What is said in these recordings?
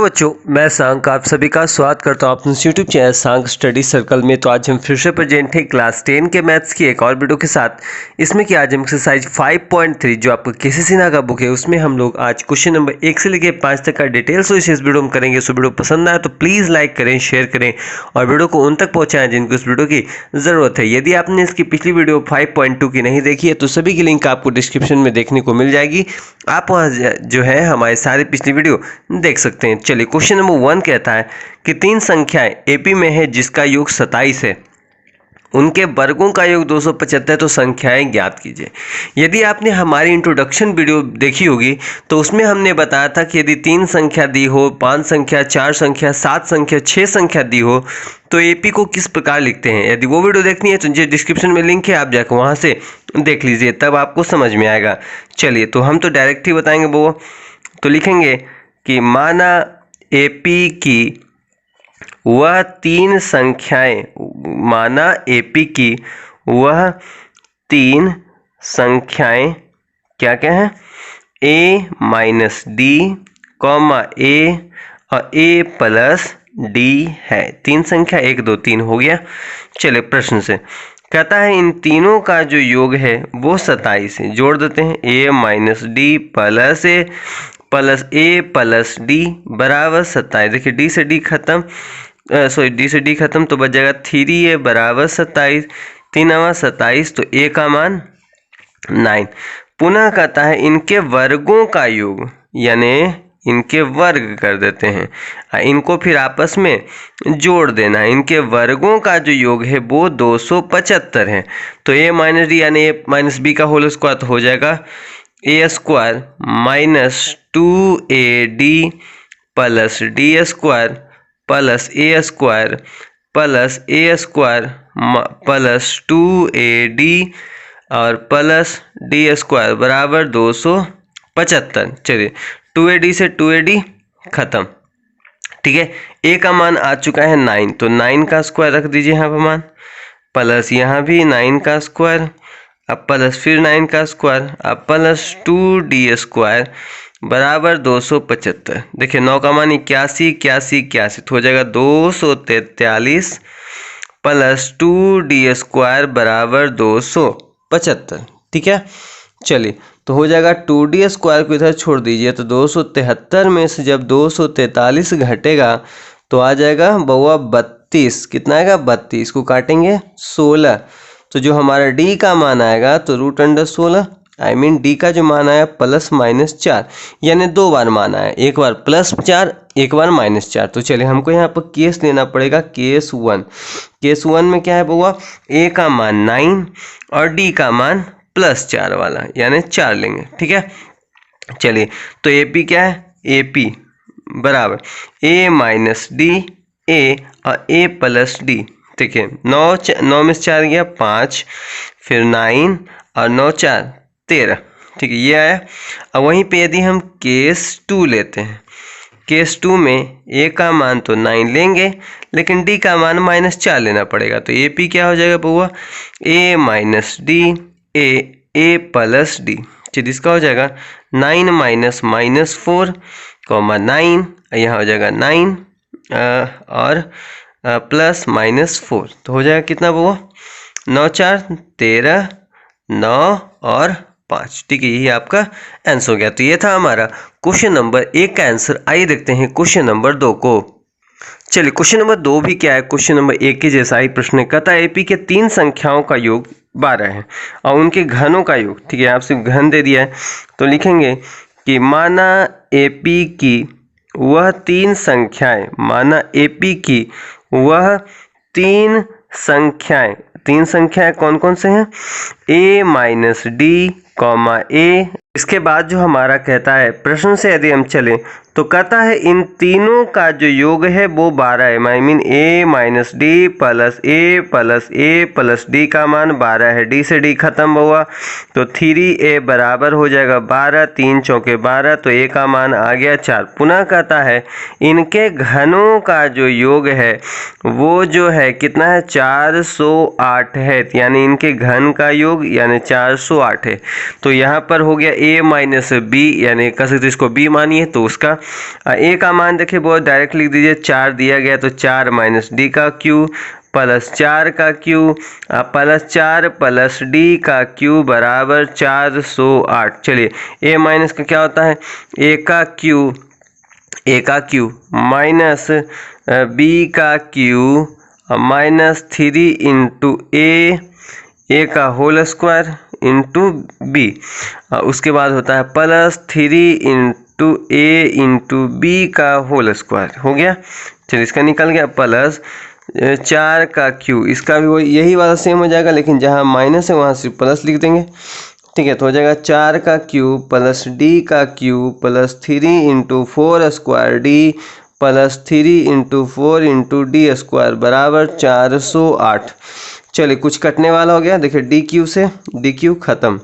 बच्चों, मैं सांक आप सभी का स्वागत करता हूँ अपने यूट्यूब चैनल सांक स्टडी सर्कल में। तो आज हम फिर से प्रेजेंट हैं क्लास 10 के मैथ्स की एक और वीडियो के साथ। इसमें कि आज हम एक्सरसाइज 5.3 जो आपका के.सी. सिन्हा का बुक है उसमें हम लोग आज क्वेश्चन नंबर 1 से लेकर 5 तक का डिटेल से इस वीडियो में करेंगे। सो वीडियो पसंद आए तो प्लीज़ लाइक करें, शेयर करें और वीडियो को उन तक पहुँचाएँ जिनको इस वीडियो की ज़रूरत है। यदि आपने इसकी पिछली वीडियो 5.2 की नहीं देखी है तो सभी की लिंक आपको डिस्क्रिप्शन में देखने को मिल जाएगी। आप वहाँ जो है हमारे सारे पिछली वीडियो देख सकते हैं। चलिए क्वेश्चन नंबर 1 कहता है कि तीन संख्याएं एपी में है जिसका योग 27 है, उनके वर्गों का योग 275 तो संख्याएं ज्ञात कीजिए। यदि आपने हमारी इंट्रोडक्शन वीडियो देखी होगी तो उसमें हमने बताया था कि यदि 3 संख्या दी हो, 5 संख्या, 4 संख्या, 7 संख्या, 6 संख्या दी हो तो एपी को किस प्रकार लिखते हैं। यदि वो वीडियो देखनी है तो नीचे डिस्क्रिप्शन में लिंक है, आप जाकर वहाँ से देख लीजिए, तब आपको समझ में आएगा। चलिए तो हम तो डायरेक्ट ही बताएंगे वो, तो लिखेंगे कि माना एपी की वह 3 संख्याएं, माना एपी की वह 3 संख्याएं क्या क्या हैं, a minus D comma a और a प्लस डी है। 3 संख्या 1 2 3 हो गया। चले प्रश्न से कहता है इन तीनों का जो योग है वो 27 है। जोड़ देते हैं, a minus D plus a plus a plus D बराबर 27। देखिए डी से डी खत्म, डी से डी खत्म तो बच जाएगा 3a बराबर 27, 3 27 तो a का मान 9। पुनः कहता है इनके वर्गों का योग, यानी इनके वर्ग कर देते हैं, इनको फिर आपस में जोड़ देना है। इनके वर्गों का जो योग है वो 275 है। तो a माइनस डी यानी a माइनस बी का होल स्क्वायर तो हो जाएगा a square minus 2ad plus D square plus a square plus a square plus 2ad और प्लस डी स्क्वायर बराबर 275। चलिए 2ad से 2ad खत्म, ठीक है। a का मान आ चुका है 9, तो 9 का स्क्वायर रख दीजिए यहाँ पर मान, प्लस यहाँ भी 9 का स्क्वायर, अब प्लस फिर 9 का स्क्वायर, अब प्लस 2d स्क्वायर बराबर 275। देखिए 9 का मान 81 81 81 तो हो जाएगा 243 प्लस 2d स्क्वायर बराबर 275, ठीक है। चलिए तो हो जाएगा 2d स्क्वायर को इधर छोड़ दीजिए तो 273 में से जब 243 घटेगा तो आ जाएगा बउआ 32। कितना आएगा 32, को काटेंगे 16, तो जो हमारा d का मान आएगा तो root under 16, I mean D का जो मान आया प्लस माइनस 4, यानी 2 बार मान आया, एक बार प्लस 4 एक बार माइनस 4। तो चलिए हमको यहाँ पर केस लेना पड़ेगा, केस 1। केस 1 में क्या है बउआ, a का मान 9 और d का मान प्लस 4 वाला, यानी 4 लेंगे, ठीक है। चलिए तो एपी क्या है, एपी बराबर a माइनस डी a और a प्लस डी। देखिए 9 में से 4 गया 5, फिर 9 और 9 4 13, ठीक है, ये आया। अब वहीं पे यदि हम केस 2 लेते हैं, केस 2 में a का मान तो 9 लेंगे लेकिन d का मान माइनस 4 लेना पड़ेगा। तो ए पी क्या हो जाएगा बउआ, a minus D a plus D. चलिए इसका हो जाएगा 9 माइनस माइनस 4 कॉमा 9, यहाँ हो जाएगा 9 और प्लस माइनस 4, तो हो जाएगा कितना बउआ, 9 4 13 9 और 5, ठीक है। यही आपका आंसर हो गया। तो ये था हमारा क्वेश्चन नंबर 1 का आंसर। आइए देखते हैं क्वेश्चन नंबर 2 को। चलिए क्वेश्चन नंबर 2 भी क्या है, क्वेश्चन नंबर 1 के जैसा ही प्रश्न कहता है एपी के 3 संख्याओं का योग 12 है और उनके घनों का योग, ठीक है, आप सिर्फ घन दे दिया है तो लिखेंगे कि माना एपी की वह 3 संख्याएं, माना एपी की वह 3 संख्याएं, 3 संख्याएं कौन कौन से हैं, a minus D comma a। इसके बाद जो हमारा कहता है प्रश्न से यदि हम चलें तो कहता है इन तीनों का जो योग है वो 12 है, I mean a minus D plus a plus D का मान 12 है। d से d खत्म हुआ तो 3a बराबर हो जाएगा 12, 3 चौके 12 तो a का मान आ गया 4। पुनः कहता है इनके घनों का जो योग है वो जो है कितना है, 408 है, यानी इनके घन का योग यानी 408 है। तो यहाँ पर हो गया a माइनस बी, यानी कह सकते इसको b मानिए तो उसका ए का मान देखिए बहुत डायरेक्ट लिख दीजिए, 4 दिया गया तो 4 माइनस डी का क्यू प्लस 4 का क्यू प्लस 4 प्लस डी का क्यू बराबर 408। चलिए ए माइनस का क्या होता है, ए का क्यू माइनस बी का क्यू माइनस 3 इंटू ए का होल स्क्वायर इंटू बी, उसके बाद होता है प्लस 3 इंटू ए इंटू बी का होल स्क्वायर। हो गया, चलिए इसका निकल गया प्लस 4 का क्यू, इसका भी वही यही वाला सेम हो जाएगा, लेकिन जहाँ माइनस है वहाँ सिर्फ प्लस लिख देंगे। ठीक है, तो हो जाएगा 4 का क्यू प्लस डी का Q plus 3 into 4 square D plus 3 into 4 into D square बराबर 408। चलिए कुछ कटने वाला हो गया, देखिए डी क्यू से डी क्यू खत्म,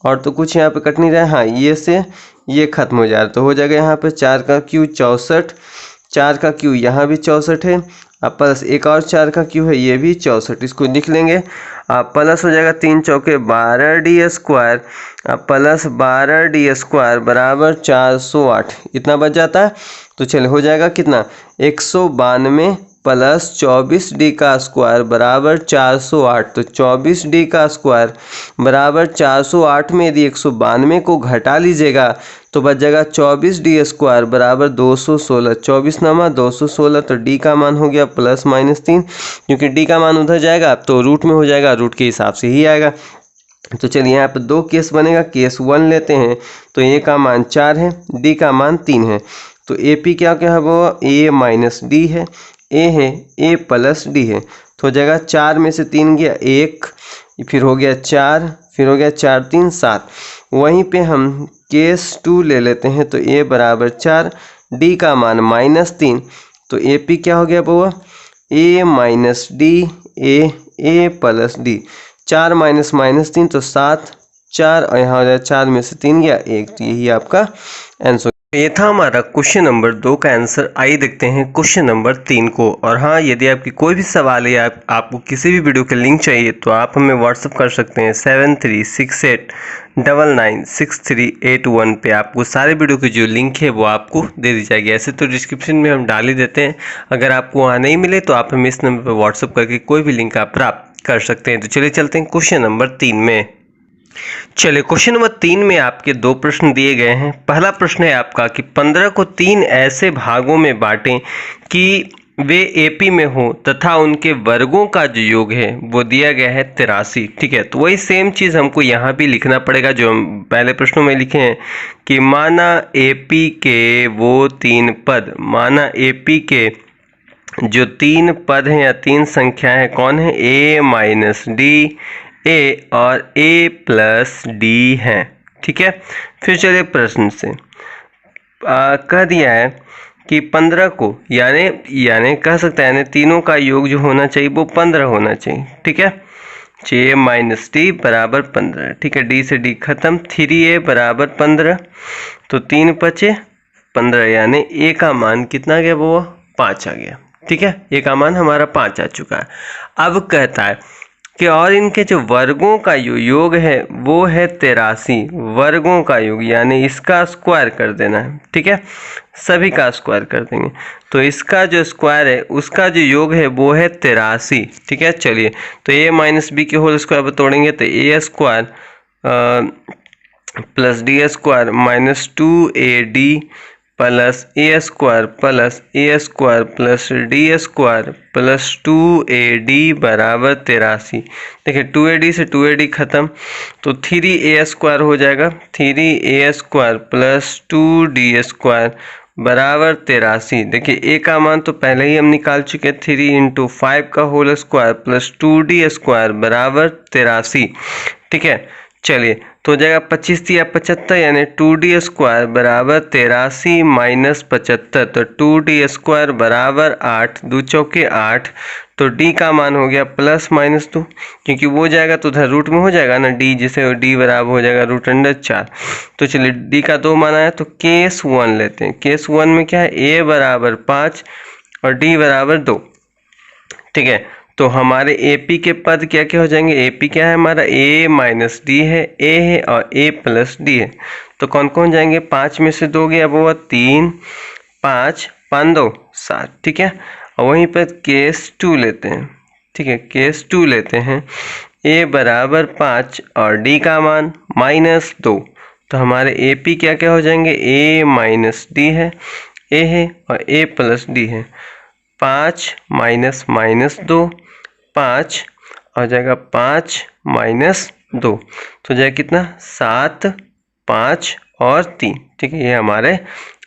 और तो कुछ यहाँ पे कट नहीं रहा है। हाँ, ये से ये खत्म हो जा रहा है, तो हो जाएगा यहाँ पे 4 का क्यू 64, 4 का क्यू यहाँ भी 64 है, अब प्लस एक और 4 का क्यू है, ये भी 64, इसको लिख लेंगे। प्लस हो जाएगा 3 चौके 12 D square plus 12 D square बराबर 408, इतना बच जाता है। तो चलिए हो जाएगा कितना, 192 प्लस 24 डी का स्क्वायर बराबर 408। तो 24 डी का स्क्वायर बराबर 408 में यदि 192 को घटा लीजिएगा तो बच जाएगा 24 डी स्क्वायर बराबर 216, 24 नामा 216। तो डी का मान हो गया प्लस माइनस 3, क्योंकि डी का मान उधर जाएगा तो रूट में हो जाएगा, रूट के हिसाब से ही आएगा। तो चलिए यहाँ पे 2 केस बनेगा, केस 1 लेते हैं तो ए का मान 4 है, डी का मान 3 है। तो ए पी क्या क्या है वो, ए माइनस डी है, ए है ए प्लस डी है, तो हो जाएगा 4 में से 3 गया 1, फिर हो गया 4, फिर हो गया 4 3 7। वहीं पे हम केस 2 ले लेते हैं, तो ए बराबर 4, डी का मान माइनस 3, तो ए पी क्या हो गया बउआ, A minus D A plus D, 4 minus minus 3 तो 7, 4 और यहाँ हो जाए 4 में से 3 गया 1, तो यही आपका आंसर। ये था हमारा क्वेश्चन नंबर 2 का आंसर। आइए देखते हैं क्वेश्चन नंबर 3 को। और हाँ, यदि आपकी कोई भी सवाल है या आपको किसी भी वीडियो के लिंक चाहिए तो आप हमें व्हाट्सअप कर सकते हैं 7368996381 पे। आपको सारे वीडियो की जो लिंक है वो आपको दे दी जाएगी। ऐसे तो डिस्क्रिप्शन में हम डाल ही देते हैं, अगर आपको वहाँ नहीं मिले तो आप हमें इस नंबर पर व्हाट्सअप करके कोई भी लिंक आप प्राप्त कर सकते हैं। तो चलिए चलते हैं क्वेश्चन नंबर 3 में। चलिए क्वेश्चन नंबर 3 में आपके 2 प्रश्न दिए गए हैं। पहला प्रश्न है आपका कि 15 को 3 ऐसे भागों में बांटें कि वे एपी में हो तथा उनके वर्गों का जो योग है वो दिया गया है 83। ठीक है, तो वही सेम चीज़ हमको यहाँ भी लिखना पड़ेगा जो हम पहले प्रश्नों में लिखे हैं कि माना एपी के वो 3 पद, माना एपी के जो 3 पद हैं या 3 संख्या है कौन है, ए माइनस डी, ए और ए प्लस डी है। ठीक है, फिर चलिए प्रश्न से कह दिया है कि 15 को यानी कह सकते हैं यानी तीनों का योग जो होना चाहिए वो 15 होना चाहिए। ठीक है, ए माइनस डी बराबर 15। ठीक है, डी से डी खत्म, 3a बराबर 15, तो 3 बचे 15, यानी ए का मान कितना गया वो 5 आ गया। ठीक है, ए का मान हमारा 5 आ चुका है। अब कहता है कि और इनके जो वर्गों का योग है वो है 83, वर्गों का योग यानी इसका स्क्वायर कर देना है। ठीक है, सभी का स्क्वायर कर देंगे, तो इसका जो स्क्वायर है उसका जो योग है वो है 83। ठीक है, चलिए तो ए माइनस बी के होल स्क्वायर तोड़ेंगे तो A square plus D square minus 2ad plus A square plus D square plus 2ad बराबर 83। देखिए 2ad से 2ad खत्म, तो 3a स्क्वायर हो जाएगा, 3a square plus 2d square बराबर 83। देखिए ए का मान तो पहले ही हम निकाल चुके हैं, 3 इंटू 5 का whole square plus 2d square बराबर 83। ठीक है, चलिए तो हो जाएगा 25 या 75 यानी 2d स्क्वायर बराबर 83 माइनस 75, तो 2d स्क्वायर बराबर 8, 2 चौके 8, तो d का मान हो गया प्लस माइनस 2, क्योंकि वो जाएगा तो उधर रूट में हो जाएगा ना d, जिसे d बराबर हो जाएगा रूट अंडर 4। तो चलिए d का 2 मान आया, तो केस 1 लेते हैं। केस 1 में क्या है, a बराबर 5 और d बराबर 2। ठीक है, तो हमारे AP के पद क्या क्या हो जाएंगे, AP क्या है हमारा, A माइनस डी है, A है और A प्लस डी है, तो कौन कौन जाएंगे, 5 में से 2 गया वो 3, 5 5 2 7, ठीक है। और वहीं पर केस 2 लेते हैं, ठीक है, केस 2 लेते हैं, a बराबर 5 और d का मान -2, तो हमारे ए पी क्या क्या हो जाएंगे, a माइनस डी है, a है और a प्लस डी है। 5 माइनस माइनस 2 5 हो जाएगा 5 माइनस 2, तो जाएगा कितना 7 5 और 3, ठीक है, ये हमारे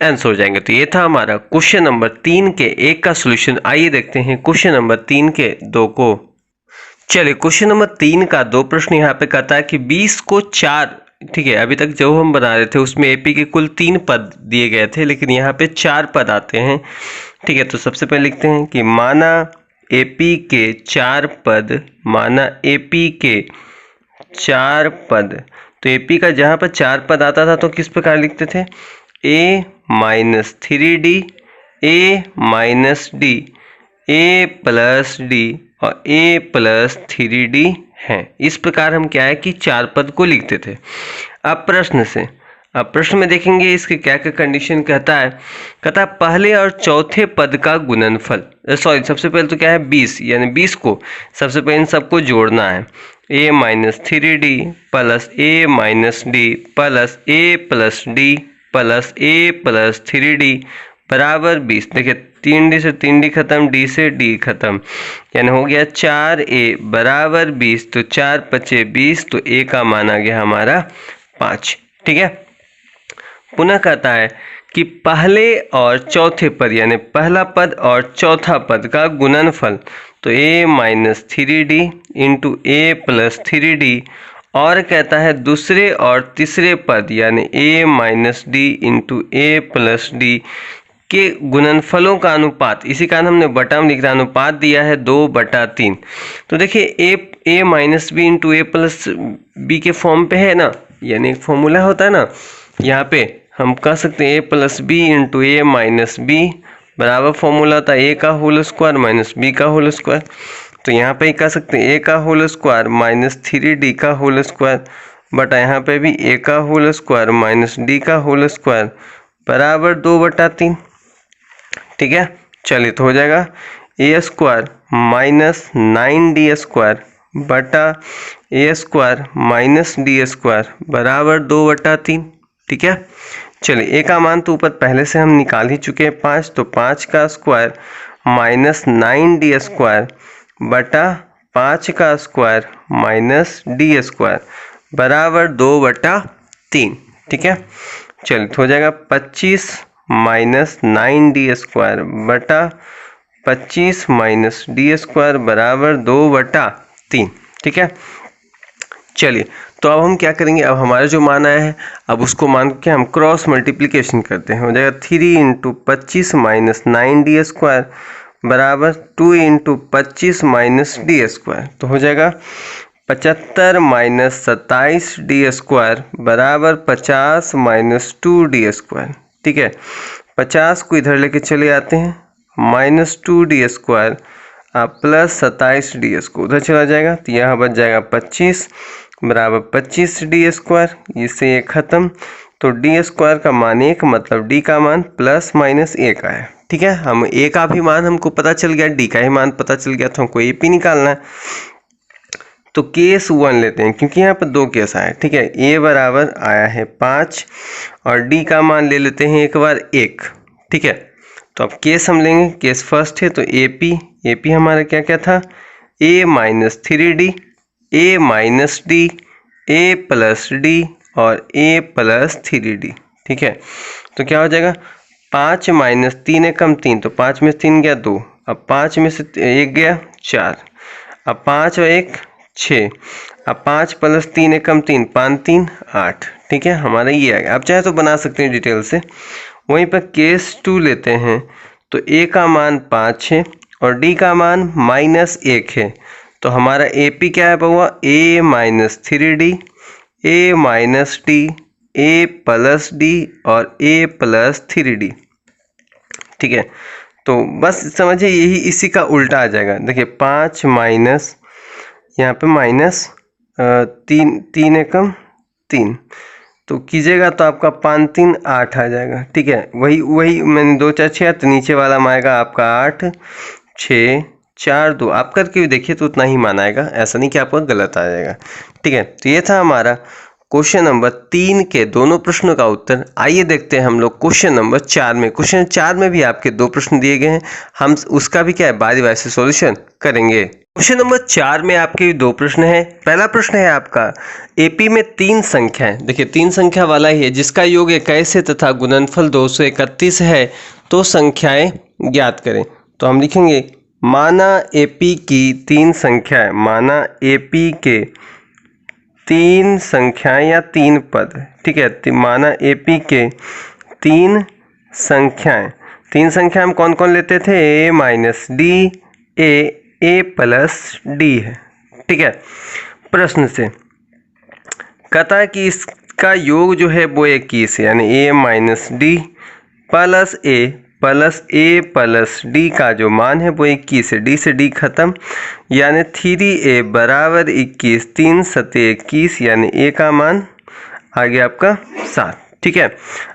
आंसर हो जाएंगे। तो ये था हमारा क्वेश्चन नंबर 3 के 1 का सॉल्यूशन। आइए देखते हैं क्वेश्चन नंबर 3 के 2 को। चलिए क्वेश्चन नंबर 3 का 2 प्रश्न यहाँ पे कहता है कि 20 को 4, ठीक है, अभी तक जो हम बना रहे थे उसमें एपी के कुल 3 पद दिए गए थे, लेकिन यहाँ पे 4 पद आते हैं, ठीक है। तो सबसे पहले लिखते हैं कि माना एपी के 4 पद, माना एपी के 4 पद। तो एपी का जहाँ पर 4 पद आता था तो किस प्रकार लिखते थे, a minus 3d, a minus D, a plus D और a प्लस 3d है। इस प्रकार हम क्या है कि 4 पद को लिखते थे। अब प्रश्न में देखेंगे इसके क्या क्या कंडीशन कहता है। कहता है पहले और चौथे पद का गुणनफल, सॉरी सबसे पहले तो क्या है 20, यानी 20 को सबसे पहले इन सबको जोड़ना है, a minus 3d plus a minus D plus a plus D plus a plus 3d बराबर 20। देखिए 3d से 3d खत्म, d से d खत्म, यानी हो गया 4a बराबर 20। तो 4 पचे 20, तो a का मान आ गया हमारा 5, ठीक है। पुनः कहता है कि पहले और चौथे पद, यानी पहला पद और चौथा पद का गुणनफल, तो a minus 3d into a plus 3d, और कहता है दूसरे और तीसरे पद यानी a minus D into a plus D के गुणनफलों का अनुपात, इसी कारण हमने बटा में लिख रहा, अनुपात दिया है 2/3। तो देखिए a minus b into a plus b के फॉर्म पे है ना, यानी एक फॉर्मूला होता है ना, यहाँ पे हम कह सकते हैं a plus b into a minus b बराबर फॉर्मूला होता है a का होल स्क्वायर माइनस b का होल स्क्वायर। तो यहाँ पे कह सकते हैं a का होल स्क्वायर माइनस 3d का होल स्क्वायर बटा यहाँ पे भी a का होल स्क्वायर माइनस d का होल स्क्वायर बराबर 2/3, ठीक है। चलिए तो हो जाएगा a square minus 9d square बटा a square minus D square बराबर 2/3, ठीक है। चलिए a का मान तो ऊपर पहले से हम निकाल ही चुके हैं 5, तो 5 का स्क्वायर माइनस 9d स्क्वायर बटा 5 का स्क्वायर माइनस डी स्क्वायर बराबर 2/3, ठीक है। चलिए तो हो जाएगा 25 माइनस 9d स्क्वायर बटा 25 माइनस डी स्क्वायर बराबर 2/3, ठीक है। चलिए तो अब हम क्या करेंगे, अब हमारा जो मान आया है अब उसको मान के हम क्रॉस मल्टीप्लिकेशन करते हैं, हो जाएगा 3 इंटू 25 माइनस 9d स्क्वायर बराबर 2 इंटू 25 माइनस डी स्क्वायर, तो हो जाएगा 75 माइनस 27d स्क्वायर बराबर 50 माइनस 2d स्क्वायर, ठीक है। 50 को इधर लेके चले आते हैं, minus 2d square plus 27d square उधर चला जाएगा, तो यहाँ बच जाएगा 25 बराबर 25d स्क्वायर, इससे ये खत्म, तो d स्क्वायर का मान 1, मतलब d का मान प्लस माइनस 1 आया, ठीक है। हम a का भी मान हमको पता चल गया, d का ही मान पता चल गया, तो हमको AP निकालना है। तो केस 1 लेते हैं, क्योंकि यहाँ पर 2 केस आए, ठीक है। a बराबर आया है 5 और d का मान ले लेते हैं एक बार 1, ठीक है। तो अब केस हम लेंगे, केस फर्स्ट है, तो AP हमारा क्या क्या था, a minus 3d, a minus D, a plus D और a प्लस 3d, ठीक है। तो क्या हो जाएगा 5 माइनस 3 एकम 3, तो 5 में से 3 गया 2, अब 5 में से 1 गया 4, अब 5 और 1 6, अब 5 प्लस 3 एकम 3, 5 3 8, ठीक है, हमारा ये आ गया। अब चाहे तो बना सकते हैं डिटेल से। वहीं पर केस 2 लेते हैं, तो a का मान 5 है और d का मान माइनस 1 है, तो हमारा AP क्या है बउआ, a minus 3d, a minus D, a plus D और a प्लस 3d, ठीक है। तो बस समझिए यही इसी का उल्टा आ जाएगा। देखिए 5 माइनस, यहाँ पे माइनस 3 एकम 3, तो कीजिएगा तो आपका 5 3 8 आ जाएगा। ठीक है, वही मैंने 2 4 6 तो नीचे वाला में आएगा आपका 8 6 4 2। आप करके भी देखिए तो उतना ही मान आएगा, ऐसा नहीं कि आपका गलत आ जाएगा। ठीक है, तो ये था हमारा क्वेश्चन नंबर 3 के दोनों प्रश्नों का उत्तर। आइए देखते हैं हम लोग क्वेश्चन नंबर 4 में। क्वेश्चन 4 में भी आपके 2 प्रश्न दिए गए हैं, हम उसका भी क्या है बारी बारी से सॉल्यूशन करेंगे। क्वेश्चन नंबर 4 में आपके 2 प्रश्न है। पहला प्रश्न है आपका एपी में 3 संख्याएं, देखिए 3 संख्या वाला ही है, जिसका योग 21 है तथा गुणनफल 231 है, तो संख्याएं ज्ञात करें। तो हम लिखेंगे माना एपी की 3 संख्याएं, माना एपी के 3 संख्याएं या 3 पद। ठीक है, माना एपी के 3 संख्याएं। 3 संख्या हम कौन कौन लेते थे, ए minus D, A plus D है। ठीक है, प्रश्न से कहता है कि इसका योग जो है वो 21 है, यानी ए माइनस डी प्लस ए प्लस डी का जो मान है वो 21 है। डी से डी खत्म, यानी 3a बराबर 21, 3 सते 21, यानी ए का मान आ गया आपका 7। ठीक है,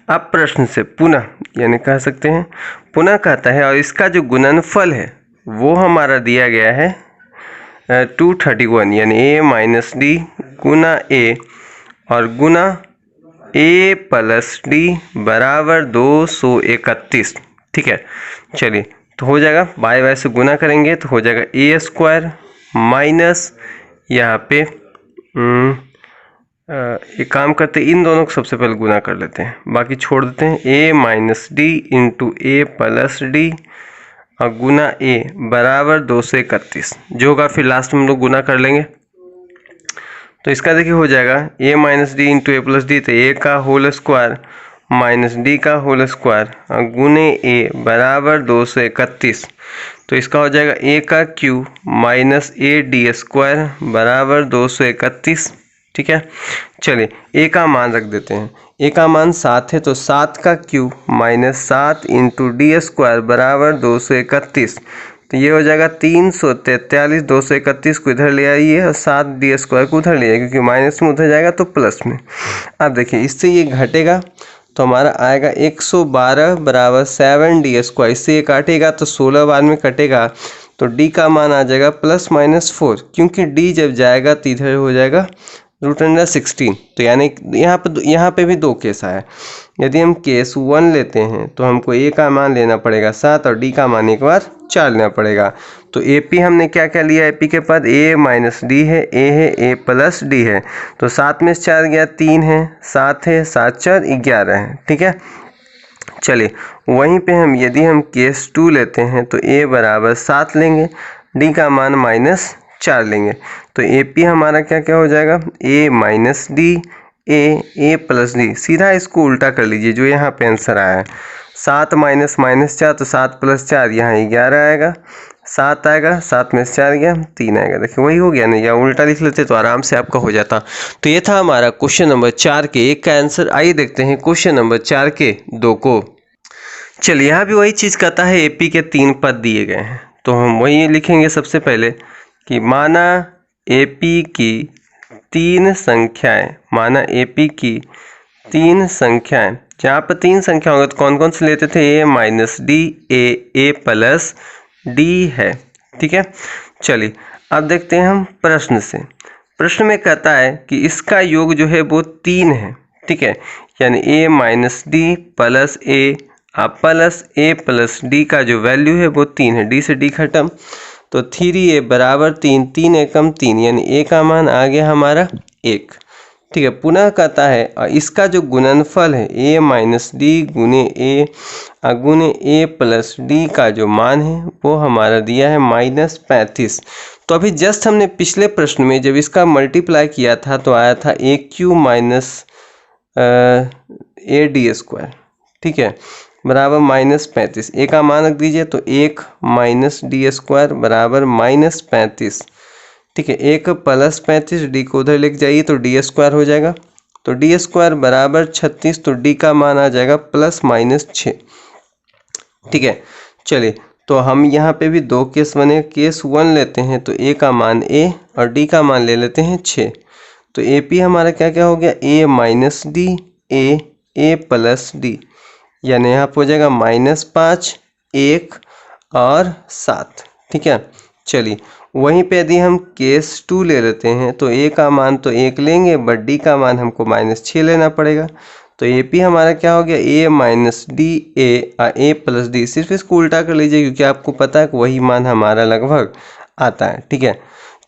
अब प्रश्न से पुनः यानी कह सकते हैं पुनः कहता है, और इसका जो गुणनफल है वो हमारा दिया गया है 231, यानी ए माइनस डी गुना ए और गुना ए प्लस डी बराबर 231। ठीक है, चलिए तो हो जाएगा बाय बाय से गुना करेंगे तो हो जाएगा ए स्क्वायर माइनस यहाँ पे एक काम करते हैं, इन दोनों को सबसे पहले गुना कर लेते हैं, बाकी छोड़ देते हैं। ए माइनस डी इंटू ए प्लस डी और गुना ए बराबर 231 जो होगा, फिर लास्ट में हम लोग गुना कर लेंगे। तो इसका देखिए हो जाएगा ए माइनस डी इंटू ए प्लस डी, तो ए का होल स्क्वायर माइनस डी का होल स्क्वायर और गुने ए बराबर 231। तो इसका हो जाएगा ए का cube minus A D square बराबर 231। ठीक है, चलिए ए का मान रख देते हैं, ए का मान 7 है, तो 7 का cube minus 7 into D square बराबर 231। तो ये हो जाएगा 343, 231 को इधर ले आइए और 7 डी स्क्वायर को उधर ले आइए, क्योंकि माइनस में उधर जाएगा तो प्लस में। अब देखिए इससे ये घटेगा तो हमारा आएगा 112 बराबर 7 डी स्क्वायर, इससे ये काटेगा तो 16 बार में कटेगा, तो डी का मान आ जाएगा प्लस माइनस 4, क्योंकि डी जब जाएगा तो इधर हो जाएगा √16। तो यानी यहाँ पे भी 2 केस आया। यदि हम केस 1 लेते हैं तो हमको ए का मान लेना पड़ेगा 7 और डी का मान एक बार 4 लेना पड़ेगा। तो ए पी हमने क्या क्या लिया, ए पी के पद ए माइनस डी है, ए है, ए प्लस डी है, तो 7 में से 4 गया 3 है, 7 है, 7 4 11 है। ठीक है, चलिए वहीं पे हम यदि हम केस 2 लेते हैं तो ए बराबर 7 लेंगे, डी का मान माइनस 4 लेंगे, तो ए पी हमारा क्या क्या हो जाएगा, ए minus D, A plus D. सीधा इसको उल्टा कर लीजिए जो यहाँ पे आंसर आया है, 7 माइनस माइनस 4 तो 7 प्लस 4 यहाँ 11 आएगा, 7 आएगा, 7 में से 4 गया 3 आएगा। देखिए वही हो गया ना, या उल्टा लिख लेते तो आराम से आपका हो जाता। तो ये था हमारा क्वेश्चन नंबर 4 के 1 का आंसर। आइए देखते हैं क्वेश्चन नंबर 4 के 2 को। चलिए यहाँ भी वही चीज़ कहता है, एपी के 3 पद दिए गए हैं, तो हम वही लिखेंगे सबसे पहले कि माना एपी की 3 संख्याएं, माना एपी की 3 संख्याएं, जहाँ पर 3 संख्या होगा तो कौन कौन से लेते थे, ए minus D, A plus D है। ठीक है, चलिए अब देखते हैं हम प्रश्न से। प्रश्न में कहता है कि इसका योग जो है वो 3 है। ठीक है, यानी ए माइनस डी प्लस ए प्लस डी का जो वैल्यू है वो 3 है, डी से डी खत्म, तो 3a बराबर 3, 3 एकम 3, यानी ए का मान आ गया हमारा 1। ठीक है, पुनः कहता है और इसका जो गुणनफल है ए माइनस डी गुने ए प्लस डी का जो मान है वो हमारा दिया है -35। तो अभी जस्ट हमने पिछले प्रश्न में जब इसका मल्टीप्लाई किया था तो आया था A Q minus A D square. ठीक है, बराबर -35, ए का मान रख दीजिए तो 1 माइनस डी स्क्वायर बराबर -35। ठीक है, 1 प्लस 35, डी को उधर लेके जाइए तो डी स्क्वायर हो जाएगा, तो डी स्क्वायर बराबर 36, तो डी का मान आ जाएगा +-6। ठीक है, चलिए तो हम यहाँ पे भी 2 केस बने। केस 1 लेते हैं तो ए का मान ए और डी का मान ले लेते हैं 6, तो ए पी हमारा क्या क्या हो गया, ए minus D, A plus D, यानी यहाँ पर हो जाएगा -5, 1 और 7। ठीक है, चलिए वहीं पे यदि हम केस 2 ले लेते हैं तो ए का मान तो 1 लेंगे, बट डी का मान हमको -6 लेना पड़ेगा। तो ए पी हमारा क्या हो गया, ए minus D, A plus D. सिर्फ इसको उल्टा कर लीजिए क्योंकि आपको पता है कि वही मान हमारा लगभग आता है। ठीक है,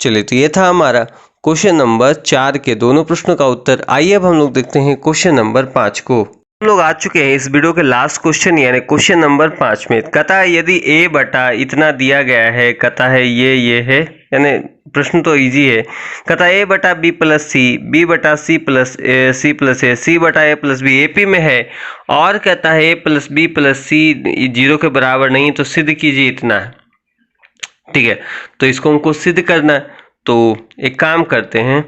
चलिए तो ये था हमारा क्वेश्चन नंबर 4 के दोनों प्रश्नों का उत्तर। आइए अब हम लोग देखते हैं क्वेश्चन नंबर 5 को। हम लोग आ चुके हैं इस वीडियो के लास्ट क्वेश्चन यानी क्वेश्चन नंबर 5 में। कहता है यदि a बटा इतना दिया गया है, कहता है ये है, यानी प्रश्न तो इजी है। कहता है a बटा b प्लस सी, b बटा c प्लस a, c बटा a प्लस b AP में है, और कहता है a plus b plus c 0 के बराबर नहीं, तो सिद्ध कीजिए इतना है। ठीक है, तो इसको हमको सिद्ध करना है। तो एक काम करते हैं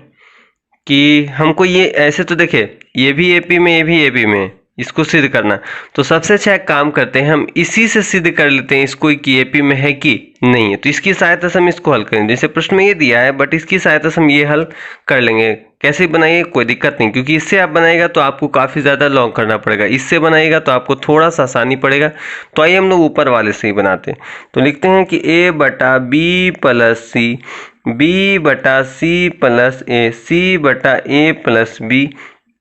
कि हमको ये ऐसे, तो देखिए ये भी AP में, ये भी AP में, इसको सिद्ध करना। तो सबसे अच्छा एक काम करते हैं, हम इसी से सिद्ध कर लेते हैं इसको कि AP में है कि नहीं है। तो इसकी सहायता से हम इसको हल करेंगे। जैसे प्रश्न में ये दिया है, बट इसकी सहायता से हम ये हल कर लेंगे। कैसे बनाइए, कोई दिक्कत नहीं, क्योंकि इससे आप बनाएगा तो आपको काफ़ी ज़्यादा लॉन्ग करना पड़ेगा, इससे बनाएगा तो आपको थोड़ा सा आसानी पड़ेगा। तो आइए हम लोग ऊपर वाले से ही बनाते हैं। तो लिखते हैं कि a बटा b प्लस सी, b बटा c प्लस a, c बटा a प्लस b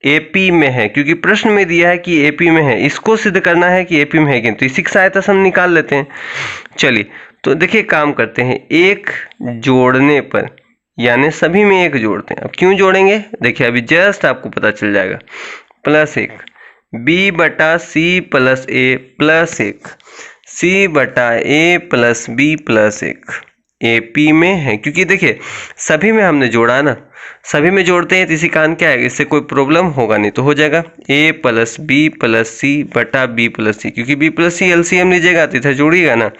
AP में है, क्योंकि प्रश्न में दिया है कि AP में है। इसको सिद्ध करना है कि AP में है कि नहीं, तो इसी की सहायता से हम निकाल लेते हैं। चलिए तो देखिए काम करते हैं, एक जोड़ने पर, यानी सभी में एक जोड़ते हैं। अब क्यों जोड़ेंगे, देखिए अभी जस्ट आपको पता चल जाएगा। +1 b बटा c plus a plus 1 c बटा a plus b plus 1 AP में है, क्योंकि देखिए सभी में हमने जोड़ा ना, सभी में जोड़ते हैं तो इसी कारण क्या है, इससे कोई प्रॉब्लम होगा नहीं। तो हो जाएगा a प्लस b प्लस सी बटा b प्लस सी, क्योंकि b प्लस सी LCM लीजिएगा तो इधर जोड़िएगा ना,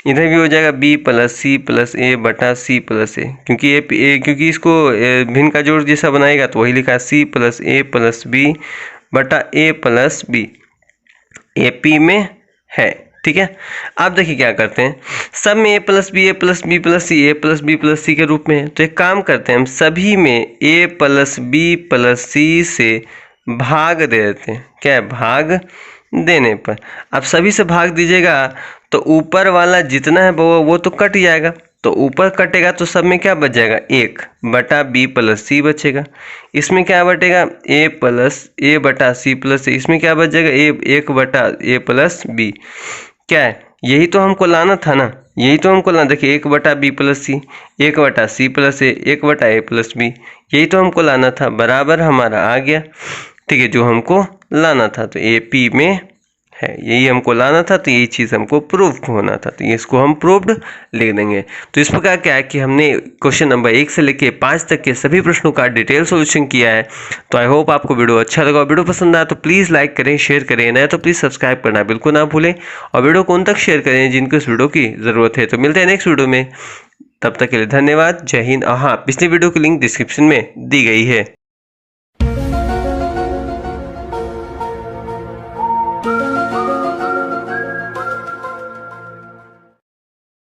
इधर भी हो जाएगा b plus c plus a बटा c प्लस a, क्योंकि इसको भिन्न का जोड़ जैसा बनाएगा तो वही लिखा है c plus a plus b बटा a प्लस b AP में है। ठीक है, अब देखिए क्या करते हैं, सब में a plus b, a plus b plus c, a plus b plus c के रूप में है। तो एक काम करते हैं, हम सभी में a plus b plus c से भाग दे देते हैं। क्या है, भाग देने पर अब सभी से भाग दीजिएगा तो ऊपर वाला जितना है वो तो कट जाएगा। तो ऊपर कटेगा तो सब में क्या बच जाएगा, 1 बटा b प्लस c बचेगा। इसमें क्या बचेगा, a प्लस a बटा c प्लस a, इसमें क्या बच जाएगा, 1 बटा a प्लस b। क्या है, यही तो हमको लाना था ना, यही तो हमको लाना। देखिए 1 बटा b प्लस सी, 1 बटा c प्लस a, 1 बटा a प्लस b, यही तो हमको लाना था, बराबर हमारा आ गया। ठीक है, जो हमको लाना था तो AP में है, यही हमको लाना था, तो यही चीज़ हमको प्रूव होना था, तो इसको हम प्रूव्ड लिख देंगे। तो इस प्रकार क्या है कि हमने क्वेश्चन नंबर 1 से लेके 5 तक के सभी प्रश्नों का डिटेल सॉल्यूशन किया है। तो आई होप आपको वीडियो अच्छा लगा। वीडियो पसंद आया तो प्लीज़ लाइक करें, शेयर करें, नया तो प्लीज़ सब्सक्राइब करना बिल्कुल ना भूलें, और वीडियो को उन तक शेयर करें जिनको इस वीडियो की ज़रूरत है। तो मिलते हैं नेक्स्ट वीडियो में, तब तक के लिए धन्यवाद, जय हिंद। हाँ, पिछली वीडियो की लिंक डिस्क्रिप्शन में दी गई है।